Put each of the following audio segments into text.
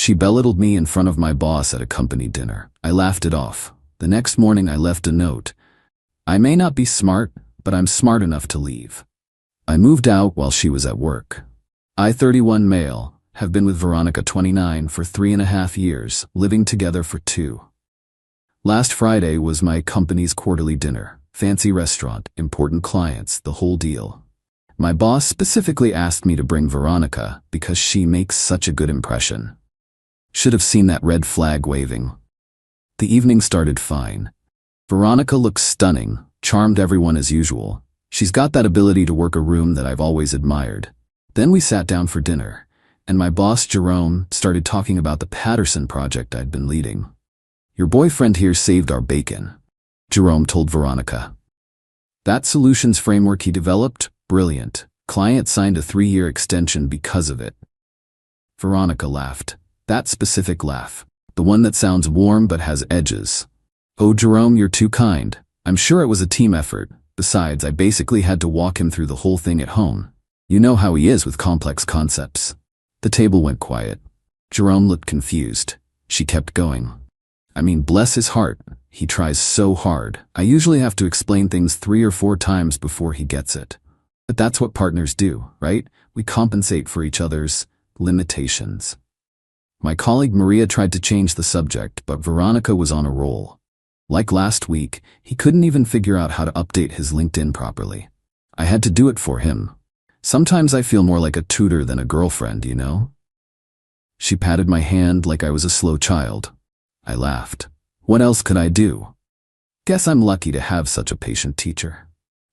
She belittled me in front of my boss at a company dinner. I laughed it off. The next morning I left a note. I may not be smart, but I'm smart enough to leave. I moved out while she was at work. I, 31 male, have been with Veronica, 29, for 3.5 years, living together for 2. Last Friday was my company's quarterly dinner. Fancy restaurant, important clients, the whole deal. My boss specifically asked me to bring Veronica because she makes such a good impression. Should have seen that red flag waving. The evening started fine. Veronica looks stunning, charmed everyone as usual. She's got that ability to work a room that I've always admired. Then we sat down for dinner, and my boss, Jerome, started talking about the Patterson project I'd been leading. Your boyfriend here saved our bacon, Jerome told Veronica. That solutions framework he developed? Brilliant. Client signed a 3-year extension because of it. Veronica laughed. That specific laugh. The one that sounds warm but has edges. Oh, Jerome, you're too kind. I'm sure it was a team effort. Besides, I basically had to walk him through the whole thing at home. You know how he is with complex concepts. The table went quiet. Jerome looked confused. She kept going. I mean, bless his heart. He tries so hard. I usually have to explain things 3 or 4 times before he gets it. But that's what partners do, right? We compensate for each other's limitations. My colleague Maria tried to change the subject, but Veronica was on a roll. Like last week, he couldn't even figure out how to update his LinkedIn properly. I had to do it for him. Sometimes I feel more like a tutor than a girlfriend, you know? She patted my hand like I was a slow child. I laughed. What else could I do? Guess I'm lucky to have such a patient teacher.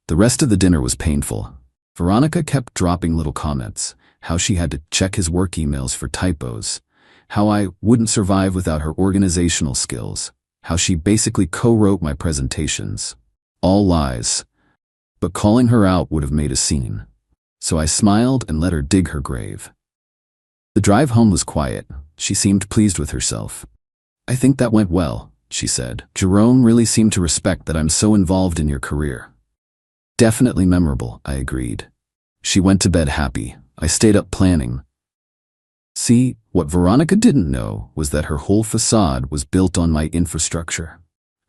The rest of the dinner was painful. Veronica kept dropping little comments, how she had to check his work emails for typos, how I wouldn't survive without her organizational skills, how she basically co-wrote my presentations. All lies. But calling her out would have made a scene. So I smiled and let her dig her grave. The drive home was quiet. She seemed pleased with herself. I think that went well, she said. Jerome really seemed to respect that I'm so involved in your career. Definitely memorable, I agreed. She went to bed happy. I stayed up planning. See, what Veronica didn't know was that her whole facade was built on my infrastructure.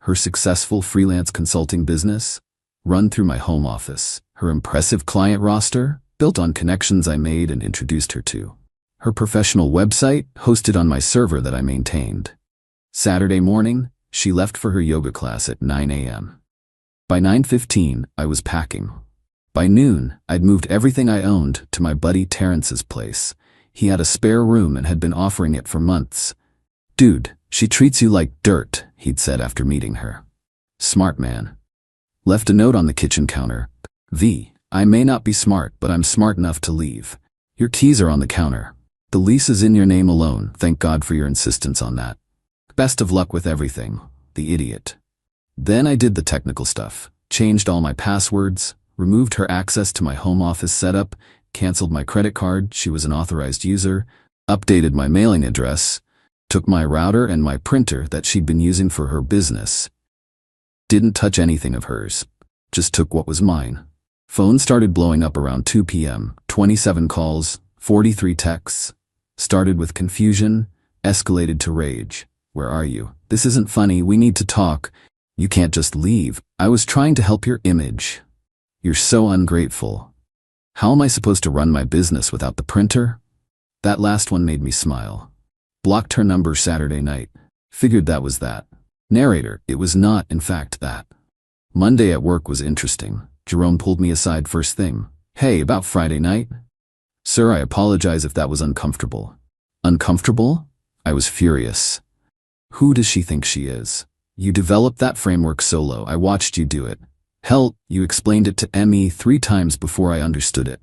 Her successful freelance consulting business, run through my home office. Her impressive client roster, built on connections I made and introduced her to. Her professional website, hosted on my server that I maintained. Saturday morning, she left for her yoga class at 9 a.m. By 9:15, I was packing. By noon, I'd moved everything I owned to my buddy Terrence's place. He had a spare room and had been offering it for months. Dude, she treats you like dirt, he'd said after meeting her. Smart man. Left a note on the kitchen counter. V, I may not be smart, but I'm smart enough to leave. Your keys are on the counter. The lease is in your name alone. Thank God for your insistence on that. Best of luck with everything, the idiot. Then I did the technical stuff, changed all my passwords, removed her access to my home office setup, canceled my credit card, she was an authorized user, updated my mailing address, took my router and my printer that she'd been using for her business. Didn't touch anything of hers, just took what was mine. Phone started blowing up around 2 p.m., 27 calls, 43 texts. Started with confusion, escalated to rage. Where are you? This isn't funny, we need to talk. You can't just leave. I was trying to help your image. You're so ungrateful. How am I supposed to run my business without the printer? That last one made me smile. Blocked her number Saturday night. Figured that was that. Narrator, it was not, in fact, that. Monday at work was interesting. Jerome pulled me aside first thing. Hey, about Friday night? Sir, I apologize if that was uncomfortable. Uncomfortable? I was furious. Who does she think she is? You developed that framework solo. I watched you do it. Hell, you explained it to me 3 times before I understood it.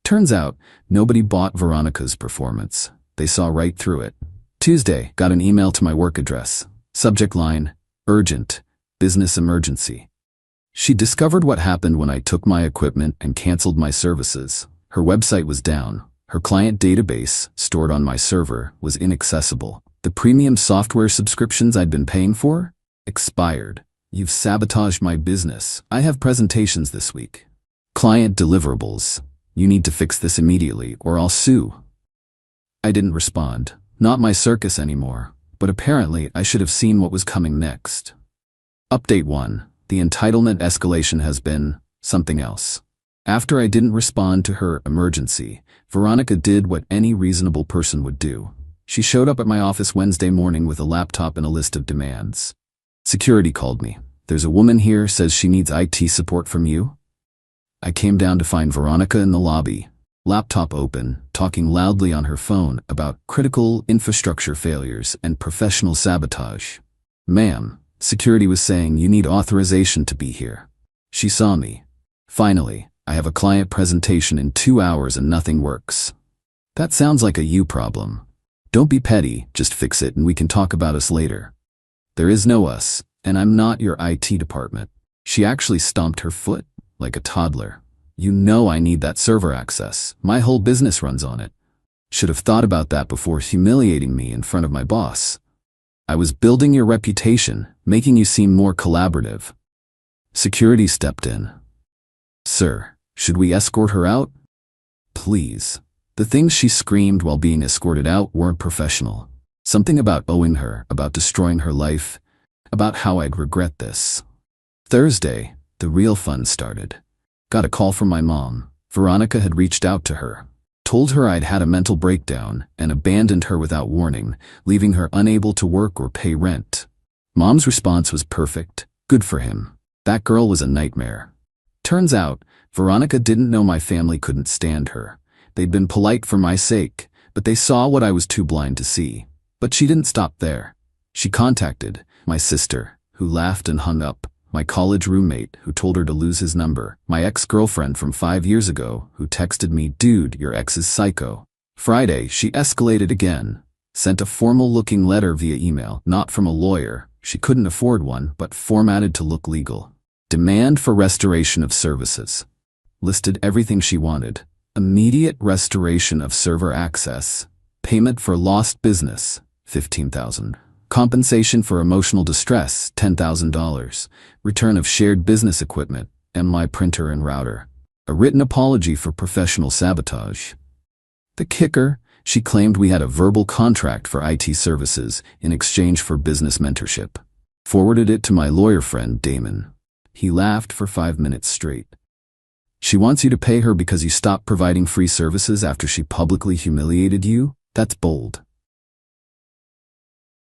Turns out, nobody bought Veronica's performance. They saw right through it. Tuesday, got an email to my work address. Subject line, urgent, business emergency. She discovered what happened when I took my equipment and canceled my services. Her website was down. Her client database, stored on my server, was inaccessible. The premium software subscriptions I'd been paying for? Expired. You've sabotaged my business. I have presentations this week. Client deliverables. You need to fix this immediately or I'll sue. I didn't respond. Not my circus anymore, but apparently I should have seen what was coming next. Update 1. The entitlement escalation has been something else. After I didn't respond to her emergency, Veronica did what any reasonable person would do. She showed up at my office Wednesday morning with a laptop and a list of demands. Security called me. There's a woman here, says she needs IT support from you. I came down to find Veronica in the lobby, laptop open, talking loudly on her phone about critical infrastructure failures and professional sabotage. Ma'am, security was saying you need authorization to be here. She saw me. Finally, I have a client presentation in 2 hours and nothing works. That sounds like a you problem. Don't be petty, just fix it and we can talk about us later. There is no us, and I'm not your IT department. She actually stomped her foot like a toddler. You know I need that server access. My whole business runs on it. Should have thought about that before humiliating me in front of my boss. I was building your reputation, making you seem more collaborative. Security stepped in. Sir, should we escort her out? Please. The things she screamed while being escorted out weren't professional. Something about owing her, about destroying her life, about how I'd regret this. Thursday, the real fun started. Got a call from my mom. Veronica had reached out to her, told her I'd had a mental breakdown, and abandoned her without warning, leaving her unable to work or pay rent. Mom's response was perfect. Good for him. That girl was a nightmare. Turns out, Veronica didn't know my family couldn't stand her. They'd been polite for my sake, but they saw what I was too blind to see. But she didn't stop there. She contacted my sister, who laughed and hung up, my college roommate, who told her to lose his number, my ex-girlfriend from 5 years ago, who texted me, "Dude, your ex is psycho." Friday, she escalated again, sent a formal-looking letter via email, not from a lawyer, she couldn't afford one, but formatted to look legal. Demand for restoration of services. Listed everything she wanted. Immediate restoration of server access. Payment for lost business, $15,000. Compensation for emotional distress, $10,000. Return of shared business equipment, my printer and router. A written apology for professional sabotage. The kicker, she claimed we had a verbal contract for IT services in exchange for business mentorship. Forwarded it to my lawyer friend, Damon. He laughed for 5 minutes straight. She wants you to pay her because you stopped providing free services after she publicly humiliated you? That's bold.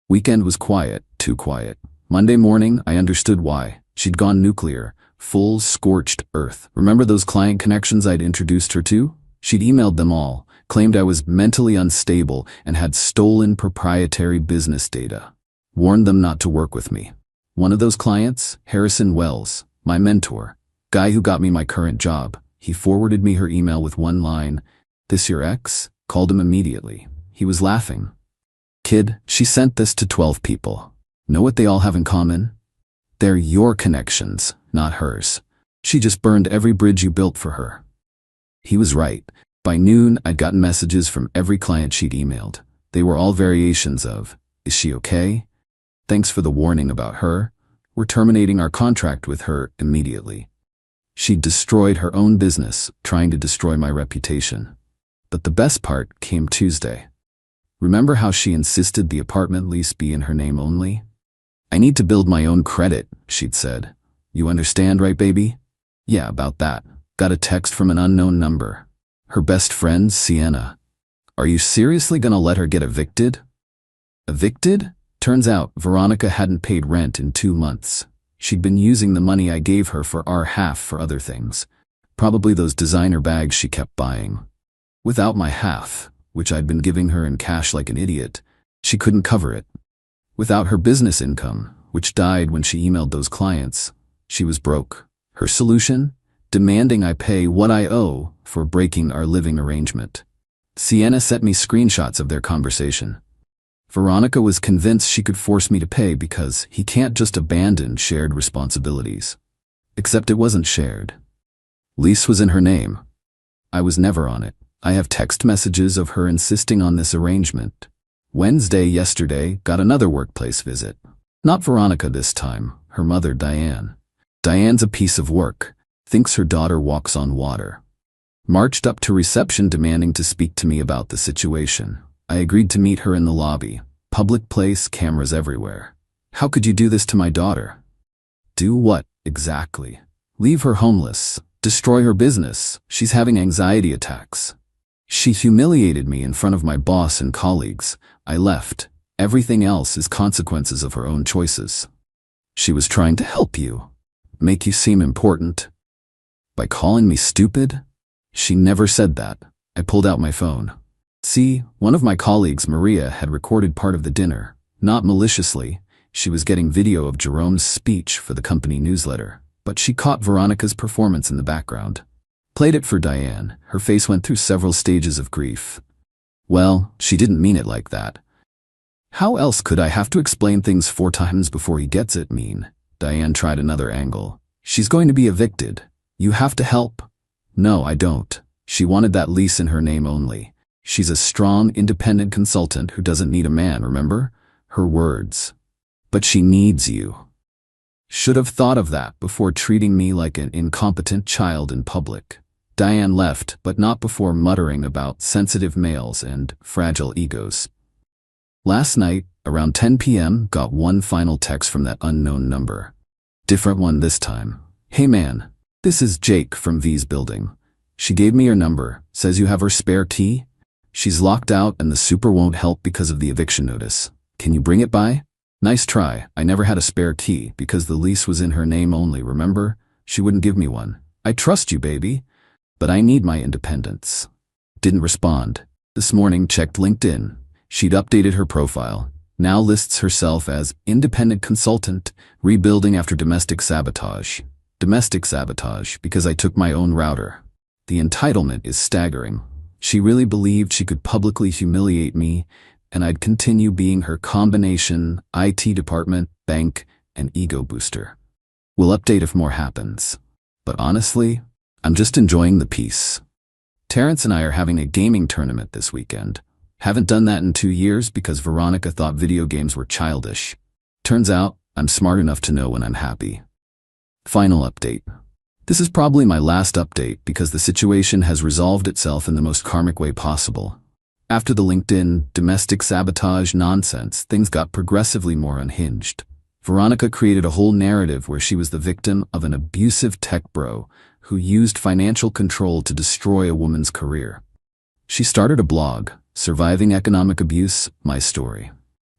Weekend was quiet, too quiet. Monday morning, I understood why. She'd gone nuclear, full scorched earth. Remember those client connections I'd introduced her to? She'd emailed them all, claimed I was mentally unstable and had stolen proprietary business data. Warned them not to work with me. One of those clients, Harrison Wells, my mentor, guy who got me my current job, he forwarded me her email with one line, "This your ex?" Called him immediately. He was laughing. Kid, she sent this to 12 people. Know what they all have in common? They're your connections, not hers. She just burned every bridge you built for her. He was right. By noon, I'd gotten messages from every client she'd emailed. They were all variations of, "Is she okay? Thanks for the warning about her. We're terminating our contract with her immediately." She'd destroyed her own business, trying to destroy my reputation. But the best part came Tuesday. Remember how she insisted the apartment lease be in her name only? "I need to build my own credit," she'd said. "You understand, right, baby?" Yeah, about that. Got a text from an unknown number. Her best friend, Sienna. Are you seriously gonna let her get evicted? Evicted? Turns out Veronica hadn't paid rent in 2 months. She'd been using the money I gave her for our half for other things. Probably those designer bags she kept buying. Without my half, which I'd been giving her in cash like an idiot, she couldn't cover it. Without her business income, which died when she emailed those clients, she was broke. Her solution? Demanding I pay what I owe for breaking our living arrangement. Sienna sent me screenshots of their conversation. Veronica was convinced she could force me to pay because he can't just abandon shared responsibilities. Except it wasn't shared. Lease was in her name. I was never on it. I have text messages of her insisting on this arrangement. Wednesday, yesterday, got another workplace visit. Not Veronica this time, her mother, Diane. Diane's a piece of work, thinks her daughter walks on water. Marched up to reception demanding to speak to me about the situation. I agreed to meet her in the lobby. Public place, cameras everywhere. How could you do this to my daughter? Do what, exactly? Leave her homeless. Destroy her business. She's having anxiety attacks. She humiliated me in front of my boss and colleagues. I left. Everything else is consequences of her own choices. She was trying to help you. Make you seem important. By calling me stupid? She never said that. I pulled out my phone. See, one of my colleagues, Maria, had recorded part of the dinner. Not maliciously. She was getting video of Jerome's speech for the company newsletter. But she caught Veronica's performance in the background. Played it for Diane. Her face went through several stages of grief. Well, she didn't mean it like that. How else could I have to explain things 4 times before he gets it mean? Diane tried another angle. She's going to be evicted. You have to help. No, I don't. She wanted that lease in her name only. She's a strong, independent consultant who doesn't need a man, remember? Her words. But she needs you. Should have thought of that before treating me like an incompetent child in public. Diane left, but not before muttering about sensitive males and fragile egos. Last night, around 10 p.m., got one final text from that unknown number. Different one this time. Hey man, this is Jake from V's building. She gave me your number, says you have her spare key. She's locked out and the super won't help because of the eviction notice. Can you bring it by? Nice try. I never had a spare key because the lease was in her name only, remember? She wouldn't give me one. I trust you, baby. But I need my independence. Didn't respond. This morning checked LinkedIn. She'd updated her profile. Now lists herself as independent consultant, rebuilding after domestic sabotage. Domestic sabotage because I took my own router. The entitlement is staggering. She really believed she could publicly humiliate me, and I'd continue being her combination, IT department, bank, and ego booster. We'll update if more happens. But honestly, I'm just enjoying the peace. Terrence and I are having a gaming tournament this weekend. Haven't done that in 2 years because Veronica thought video games were childish. Turns out, I'm smart enough to know when I'm happy. Final update. This is probably my last update because the situation has resolved itself in the most karmic way possible. After the LinkedIn domestic sabotage nonsense, things got progressively more unhinged. Veronica created a whole narrative where she was the victim of an abusive tech bro who used financial control to destroy a woman's career. She started a blog, Surviving Economic Abuse, My Story.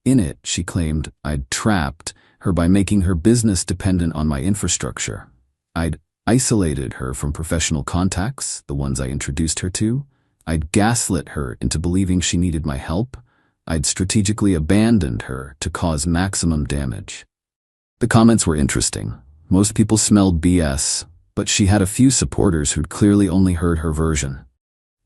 In it, she claimed I'd trapped her by making her business dependent on my infrastructure. I'd isolated her from professional contacts, the ones I introduced her to. I'd gaslit her into believing she needed my help. I'd strategically abandoned her to cause maximum damage. The comments were interesting. Most people smelled BS, but she had a few supporters who'd clearly only heard her version.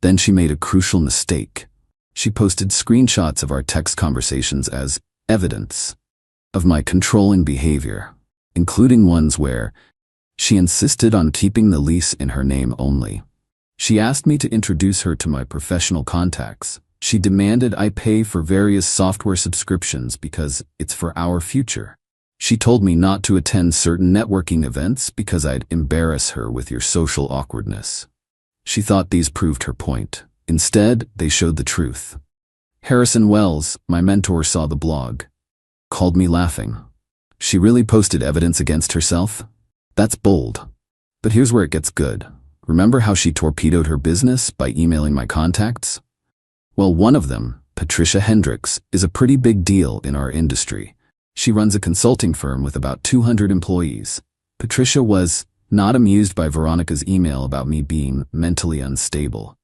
Then she made a crucial mistake. She posted screenshots of our text conversations as evidence of my controlling behavior, including ones where she insisted on keeping the lease in her name only. She asked me to introduce her to my professional contacts. She demanded I pay for various software subscriptions because it's for our future. She told me not to attend certain networking events because I'd embarrass her with your social awkwardness. She thought these proved her point. Instead, they showed the truth. Harrison Wells, my mentor, saw the blog. Called me laughing. She really posted evidence against herself? That's bold. But here's where it gets good. Remember how she torpedoed her business by emailing my contacts? Well, one of them, Patricia Hendricks, is a pretty big deal in our industry. She runs a consulting firm with about 200 employees. Patricia was not amused by Veronica's email about me being mentally unstable.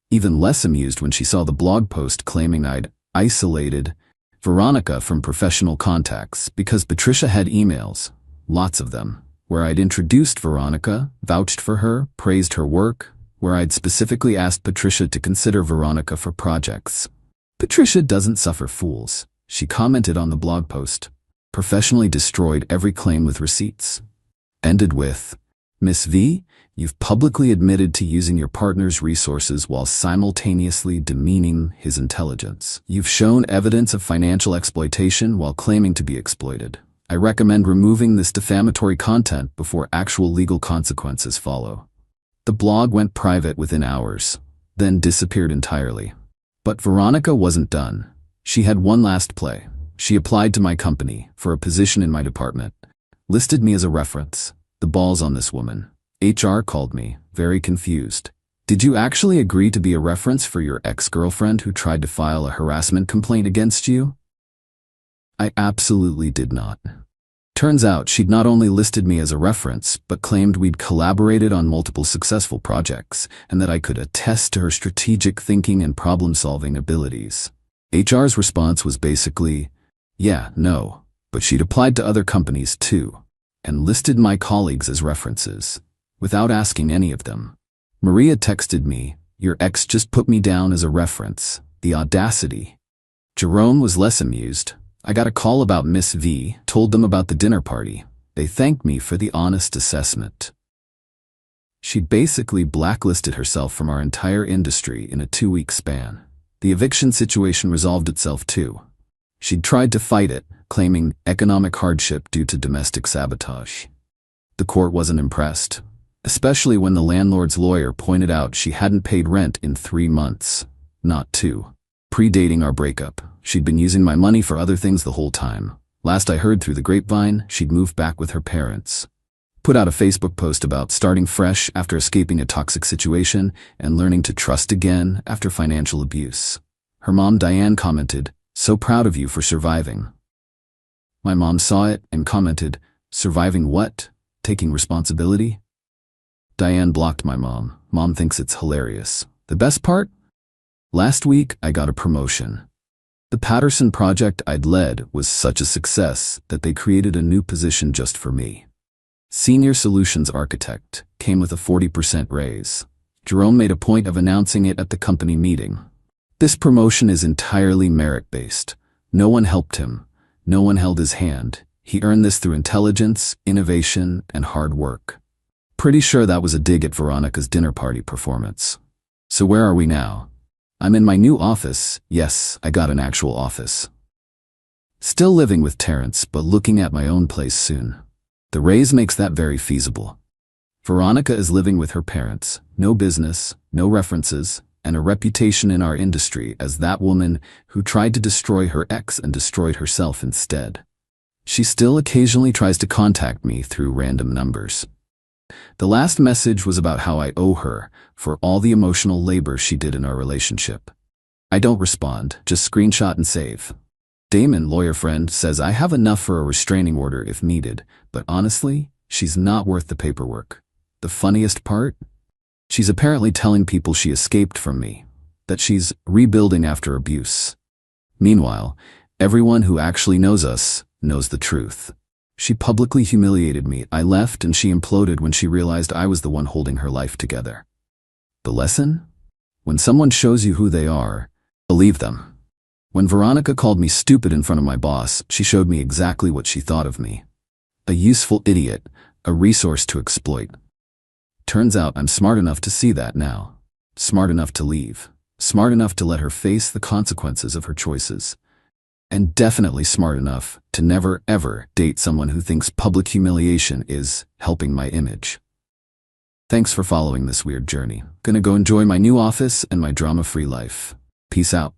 Even less amused when she saw the blog post claiming I'd isolated Veronica from professional contacts because Patricia had emails, lots of them, where I'd introduced Veronica, vouched for her, praised her work, where I'd specifically asked Patricia to consider Veronica for projects. Patricia doesn't suffer fools, she commented on the blog post. Professionally destroyed every claim with receipts. Ended with, Miss V, you've publicly admitted to using your partner's resources while simultaneously demeaning his intelligence. You've shown evidence of financial exploitation while claiming to be exploited. I recommend removing this defamatory content before actual legal consequences follow. The blog went private within hours, then disappeared entirely. But Veronica wasn't done. She had one last play. She applied to my company for a position in my department, listed me as a reference. The ball's on this woman. HR called me, very confused. Did you actually agree to be a reference for your ex-girlfriend who tried to file a harassment complaint against you? I absolutely did not. Turns out she'd not only listed me as a reference, but claimed we'd collaborated on multiple successful projects, and that I could attest to her strategic thinking and problem-solving abilities. HR's response was basically, yeah, no, but she'd applied to other companies too, and listed my colleagues as references, without asking any of them. Maria texted me, your ex just put me down as a reference. The audacity. Jerome was less amused. I got a call about Miss V, told them about the dinner party. They thanked me for the honest assessment. She'd basically blacklisted herself from our entire industry in a 2-week span. The eviction situation resolved itself too. She'd tried to fight it, claiming economic hardship due to domestic sabotage. The court wasn't impressed, especially when the landlord's lawyer pointed out she hadn't paid rent in 3 months, not 2. Predating our breakup, she'd been using my money for other things the whole time. Last I heard through the grapevine, she'd moved back with her parents. Put out a Facebook post about starting fresh after escaping a toxic situation and learning to trust again after financial abuse. Her mom, Diane, commented, "So proud of you for surviving." My mom saw it and commented, "Surviving what? Taking responsibility?" Diane blocked my mom. Mom thinks it's hilarious. The best part? Last week, I got a promotion. The Patterson project I'd led was such a success that they created a new position just for me. Senior Solutions Architect came with a 40% raise. Jerome made a point of announcing it at the company meeting. This promotion is entirely merit-based. No one helped him. No one held his hand. He earned this through intelligence, innovation, and hard work. Pretty sure that was a dig at Veronica's dinner party performance. So where are we now? I'm in my new office. Yes, I got an actual office. Still living with Terrence, but looking at my own place soon. The raise makes that very feasible. Veronica is living with her parents, no business, no references, and a reputation in our industry as that woman who tried to destroy her ex and destroyed herself instead. She still occasionally tries to contact me through random numbers. The last message was about how I owe her for all the emotional labor she did in our relationship. I don't respond, just screenshot and save. Damon, lawyer friend, says I have enough for a restraining order if needed, but honestly, she's not worth the paperwork. The funniest part? She's apparently telling people she escaped from me, that she's rebuilding after abuse. Meanwhile, everyone who actually knows us knows the truth. She publicly humiliated me. I left and she imploded when she realized I was the one holding her life together. The lesson? When someone shows you who they are, believe them. When Veronica called me stupid in front of my boss, she showed me exactly what she thought of me. A useful idiot, a resource to exploit. Turns out I'm smart enough to see that now. Smart enough to leave. Smart enough to let her face the consequences of her choices. And definitely smart enough to never ever date someone who thinks public humiliation is helping my image. Thanks for following this weird journey. Gonna go enjoy my new office and my drama-free life. Peace out.